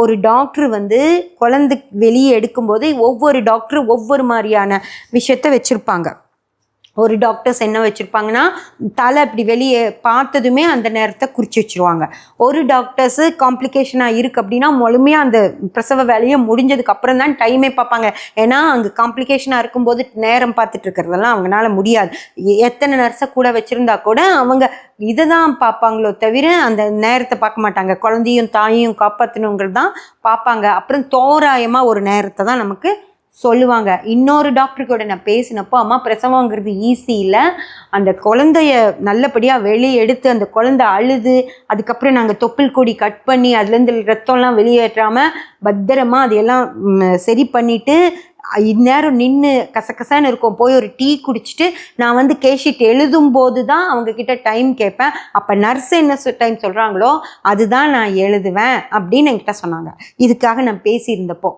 ஒரு டாக்டர் வந்து குழந்தை வெளியே எடுக்கும்போது ஒவ்வொரு டாக்டரும் ஒவ்வொரு மாதிரியான விஷயத்த வச்சுருப்பாங்க. ஒரு டாக்டர்ஸ் என்ன வச்சுருப்பாங்கன்னா, தலை இப்படி வெளியே பார்த்ததுமே அந்த நேரத்தை குறித்து வச்சுருவாங்க. ஒரு டாக்டர்ஸு காம்ப்ளிகேஷனாக இருக்குது அப்படின்னா முழுமையாக அந்த பிரசவ வேலையை முடிஞ்சதுக்கப்புறம் தான் டைமே பார்ப்பாங்க. ஏன்னா அங்கே காம்ப்ளிகேஷனாக இருக்கும்போது நேரம் பார்த்துட்டு இருக்கிறதெல்லாம் அவங்களால முடியாது. எத்தனை நர்ஸை கூட வச்சுருந்தா கூட அவங்க இதை தான் பார்ப்பாங்களோ தவிர அந்த நேரத்தை பார்க்க மாட்டாங்க. குழந்தையும் தாயையும் காப்பாற்றணுங்கிறது தான் பார்ப்பாங்க. அப்புறம் தோராயமாக ஒரு நேரத்தை தான் நமக்கு சொல்லுவாங்க. இன்னொரு டாக்டர் கூட நான் பேசினப்போ, அம்மா பிரசவங்கிறது ஈஸி இல்லை, அந்த குழந்தைய நல்லபடியாக வெளியே எடுத்து அந்த குழந்தை அழுது அதுக்கப்புறம் நாங்கள் தொப்புள் கொடி கட் பண்ணி அதுலேருந்து ரத்தம்லாம் வெளியேற்றாமல் பத்திரமா அதையெல்லாம் சரி பண்ணிவிட்டு இந்நேரம் நின்று கசகசான்னு இருக்கும். போய் ஒரு டீ குடிச்சிட்டு நான் வந்து கேஷீட் எழுதும்போது தான் அவங்கக்கிட்ட டைம் கேட்பேன். அப்போ நர்ஸ் என்ன டைம் சொல்கிறாங்களோ அதுதான் நான் எழுதுவேன் அப்படின்னு என்கிட்ட சொன்னாங்க. இதுக்காக நான் பேசியிருந்தப்போ